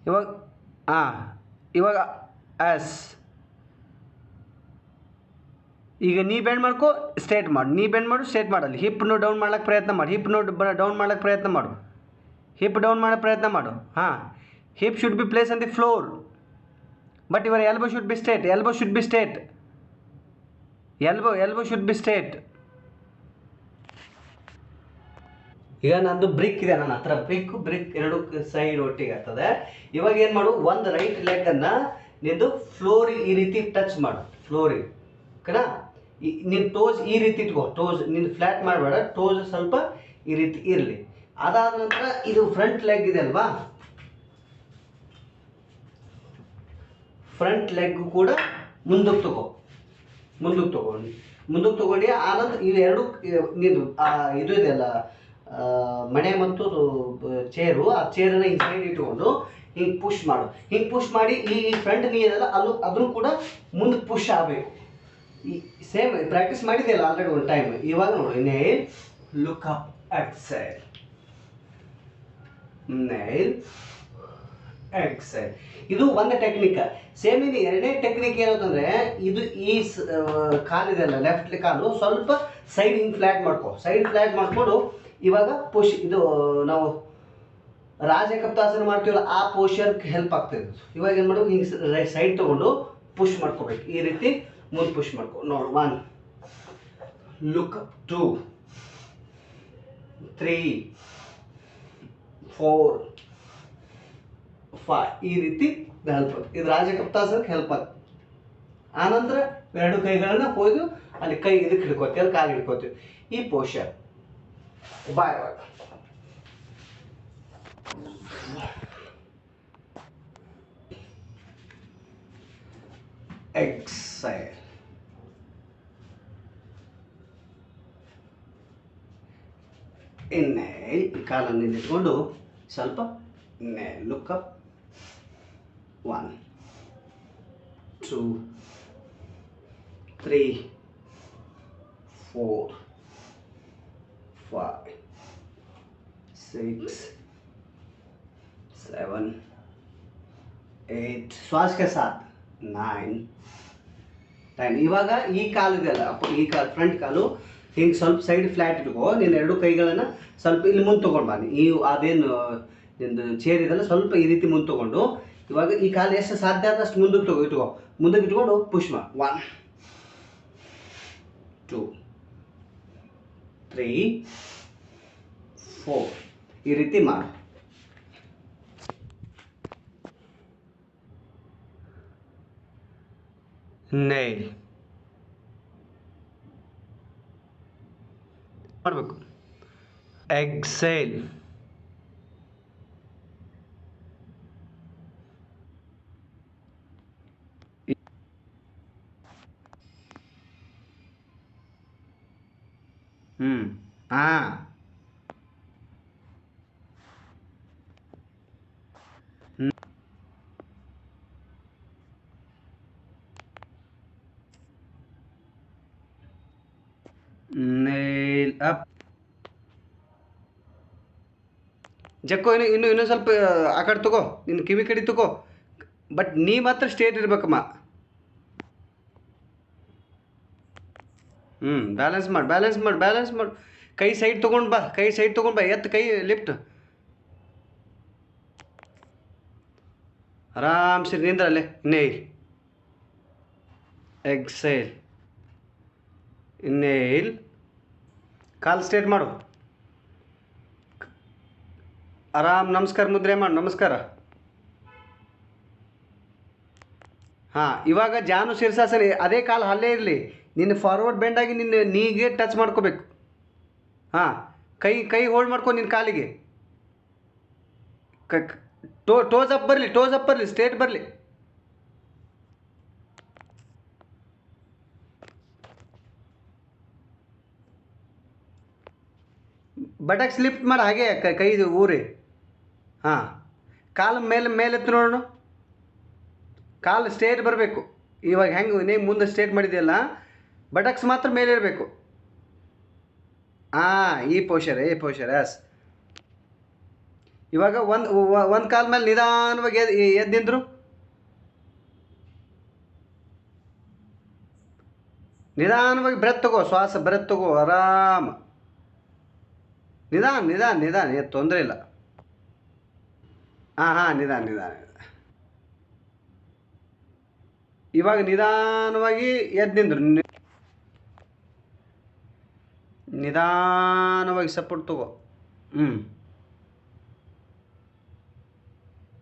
ಇವಾಗ ಹಾಂ ಇವಾಗ ಎಸ್. ಈಗ ನೀ ಬೆಂಡ್ ಮಾಡ್ಕೊ, ಸ್ಟ್ರೇಟ್ ಮಾಡು, ನೀ ಬೆಂಡ್ ಮಾಡು, ಸ್ಟ್ರೇಟ್ ಮಾಡಲ್ಲಿ. ಹಿಪ್ನು ಡೌನ್ ಮಾಡ್ಲಿಕ್ಕೆ ಪ್ರಯತ್ನ ಮಾಡು, ಹಿಪ್ನು ಡೌನ್ ಮಾಡ್ಲಿಕ್ಕೆ ಪ್ರಯತ್ನ ಮಾಡು, ಹಿಪ್ ಡೌನ್ ಮಾಡೋಕ್ಕೆ ಪ್ರಯತ್ನ ಮಾಡು. ಹಾಂ, hip should be place on the floor, but your elbow should be straight, elbow should be straight, elbow should be straight. ಈಗ ನಂದು ಬ್ರಿಕ್ ಇದೆ ನನ್ನ ಹತ್ರ, ಬ್ರಿಕ್ ಎರಡು ಸೈಡ್ ಒಟ್ಟಿಗೆ ಆಗ್ತದೆ. ಇವಾಗ ಏನು ಮಾಡು, ಒಂದು ರೈಟ್ ಲೆಗನ್ನು ನಿಂದು ಫ್ಲೋರಿಗೆ ಈ ರೀತಿ ಟಚ್ ಮಾಡು, ಫ್ಲೋರಿಗೆ, ಓಕೆನಾ. ನಿನ್ನ ಟೋಸ್ ಈ ರೀತಿ ಇಟ್ಕೋ, ಟೋಸ್ ನಿನ್ನ ಫ್ಲ್ಯಾಟ್ ಮಾಡಬೇಡ, ಟೋಸ್ ಸ್ವಲ್ಪ ಈ ರೀತಿ ಇರಲಿ. ಅದಾದ ನಂತರ ಇದು ಫ್ರಂಟ್ ಲೆಗ್ ಇದೆ ಅಲ್ವಾ, ಫ್ರಂಟ್ ಲೆಗ್ ಕೂಡ ಮುಂದಕ್ಕೆ ತಗೊಂಡು ಆನಂತರ ಇವೆರಡು ನೀನು ಇದು ಇದೆಯಲ್ಲ ಮಣೆ ಮತ್ತು ಚೇರು, ಆ ಚೇರನ್ನು ಹಿಂಗೆ ಸೈಡ್ ಇಟ್ಕೊಂಡು ಹಿಂಗೆ ಪುಷ್ ಮಾಡು. ಹಿಂಗೆ ಪುಷ್ ಮಾಡಿ ಈ ಫ್ರಂಟ್ ನೀ ಇದೆಲ್ಲ ಅದನ್ನು ಕೂಡ ಮುಂದಕ್ಕೆ ಪುಷ್ ಆಗಬೇಕು. ಈ ಸೇಮ್ ಪ್ರಾಕ್ಟೀಸ್ ಮಾಡಿದೆಯಲ್ಲ ಆಲ್ರೆಡಿ ಒಂದು ಟೈಮ್. ಇವಾಗ ನೋಡಿ, nail look up exile, nail exile. ಇದು ಒಂದು ಟೆಕ್ನಿಕ್. ಸೇಮ್ ಇದು ಎರಡನೇ ಟೆಕ್ನಿಕ್ ಏನಂತಂದರೆ, ಇದು ಈ ಕಾಲಿದೆಯಲ್ಲ ಲೆಫ್ಟ್ ಕಾಲು ಸ್ವಲ್ಪ ಸೈಡ್ ಹಿಂಗೆ ಫ್ಲ್ಯಾಟ್ ಮಾಡ್ಕೊ, ಸೈಡ್ ಫ್ಲ್ಯಾಟ್ ಮಾಡಿಕೊಂಡು ಇವಾಗ ಪುಷ್, ಇದು ನಾವು ರಾಜಕಪ್ತಾಸನ ಮಾಡ್ತೀವಲ್ಲ ಆ ಪೋಷರ್ಗೆ ಹೆಲ್ಪ್ ಆಗ್ತದೆ. ಇವಾಗ ಏನು ಮಾಡೋದು, ಹಿಂಗೆ ಸೈಡ್ ತೊಗೊಂಡು ಪುಷ್ ಮಾಡ್ಕೋಬೇಕು, ಈ ರೀತಿ ಮುಂದೆ ಪುಷ್ ಮಾಡ್ಕೊ. ನೋಡು, 1 ಲುಕ್ 2 3 4 5 ಈ ರೀತಿ ಹೆಲ್ಪ್ ಆಗ್ತದೆ. ಇದು ರಾಜಕಪ್ತಾಸನಕ್ಕೆ ಹೆಲ್ಪ್ ಆಗ್ತದೆ. ಆನಂತರ ಎರಡು ಕೈಗಳನ್ನು ಹೋಯ್ದು ಅಲ್ಲಿ ಕೈ ಇದಕ್ಕೆ ಹಿಡ್ಕೋತೀವಿ, ಅಲ್ಲಿ ಕಾಲು ಹಿಡ್ಕೋತೀವಿ, ಈ ಪೋಷರ್. ಬಾಯ್ ಎಕ್ಸೈಲ್. ಇನ್ನೇಲ್ ಕಾಲನ್ನು ಇಟ್ಕೊಂಡು ಸ್ವಲ್ಪ ಲುಕ್ ಅಪ್. 1 2 3 4 5 6 7 8 श्वास के साथ 9 10. ಇವಾಗ ಈ ಕಾಲು ಇದೆಯಲ್ಲ, ಈ ಕಾಲು ಫ್ರಂಟ್ ಕಾಲು ಹಿಂಗೆ ಸ್ವಲ್ಪ ಸೈಡ್ ಫ್ಲ್ಯಾಟ್ ಇಟ್ಕೋ. ನೀನು ಎರಡು ಕೈಗಳನ್ನು ಸ್ವಲ್ಪ ಇಲ್ಲಿ ಮುಂದೆ ತೊಗೊಂಡು ಬಾ. ಈ ಅದೇನು ನಿಂದು ಚೇರ್ ಇದೆಲ್ಲ ಸ್ವಲ್ಪ ಈ ರೀತಿ ಮುಂದೆ ತೊಗೊಂಡು ಇವಾಗ ಈ ಕಾಲು ಎಷ್ಟು ಸಾಧ್ಯ ಆದಷ್ಟು ಮುಂದಕ್ಕೆ ಇಟ್ಕೋ. ಮುಂದಕ್ಕೆ ಇಟ್ಕೊಂಡು ಪುಷ್ ಮಾಡಿ. 1 2 3 4 ಈ ರೀತಿ ಮಾಡು. ನೈಲ್ ಮಾಡಬೇಕು. ಎಕ್ಸೈಲ್. ಹಾಂ, ನೇಲ್ ಅಪ್. ಜಕ್ಕೋ, ಇನ್ನೂ ಸ್ವಲ್ಪ ಆ ಕಡೆ ತಗೋ, ನಿನ್ನ ಕಿವಿ ಕಡೆ ತಗೋ, ಬಟ್ ನೀ ಮಾತ್ರ ಸ್ಟ್ರೇಟ್ ಇರ್ಬೇಕಮ್ಮ. ಬ್ಯಾಲೆನ್ಸ್ ಮಾಡು. ಕೈ ಸೈಡ್ ತೊಗೊಂಡು ಬಾ, ಎತ್ತು ಕೈ ಲಿಫ್ಟ್. ಆರಾಮ್ಸೆ ನಿಂದ್ರಲ್ಲೇ. ನೇಲ್ ಎಕ್ಸೈಲ್. ನೇಲ್ ಕಾಲು ಸ್ಟ್ರೇಟ್ ಮಾಡು. ಆರಾಮ್ ನಮಸ್ಕಾರ ಮುದ್ರೆ ಮಾಡು, ನಮಸ್ಕಾರ. ಹಾಂ, ಇವಾಗ ಜಾನು ಶೀರ್ಷಾಸನ. ಅದೇ ಕಾಲು ಅಲ್ಲೇ ಇರಲಿ, ನಿನ್ನ ಫಾರ್ವರ್ಡ್ ಬೆಂಡಾಗಿ ನಿನ್ನ ನೀಗೆ ಟಚ್ ಮಾಡ್ಕೋಬೇಕು. ಹಾಂ, ಕೈ ಹೋಲ್ಡ್ ಮಾಡ್ಕೊ ನಿನ್ನ ಕಾಲಿಗೆ. ಟೋಸ್ ಅಪ್ ಬರಲಿ, ಸ್ಟ್ರೇಟ್ ಬರಲಿ. ಬಟಕ್ಸ್ ಲಿಫ್ಟ್ ಮಾಡಿ, ಹಾಗೆ ಕೈ ಊರಿ. ಹಾಂ, ಕಾಲು ಮೇಲೆತ್ತು ನೋಡೋಣ. ಕಾಲು ಸ್ಟ್ರೇಟ್ ಬರಬೇಕು. ಇವಾಗ ಹೆಂಗೆ ನೀ ಮುಂದೆ ಸ್ಟ್ರೇಟ್ ಮಾಡಿದೆಯಲ್ಲ, ಬಟಕ್ಸ್ ಮಾತ್ರ ಮೇಲೆ ಇರಬೇಕು. ಹಾಂ, ಈ ಪೋಷರ್ ಎಸ್. ಇವಾಗ ಒಂದು ಕಾಲ ಮೇಲೆ ನಿಧಾನವಾಗಿ ಎದ್ದು ನಿಂದ್ರು. ನಿಧಾನವಾಗಿ ಬ್ರೆತ್ ತಗೋ, ಬ್ರೆತ್ ತಗೋ, ಆರಾಮ. ನಿಧಾನ ನಿಧಾನ ನಿಧಾನ, ಏನು ತೊಂದರೆ ಇಲ್ಲ. ಹಾಂ ನಿಧಾನ ನಿಧಾನ. ಇವಾಗ ನಿಧಾನವಾಗಿ ಎದ್ದು ನಿಂದ್ರು. ನಿಧಾನವಾಗಿ ಸಪೋರ್ಟ್ ತಗೋ.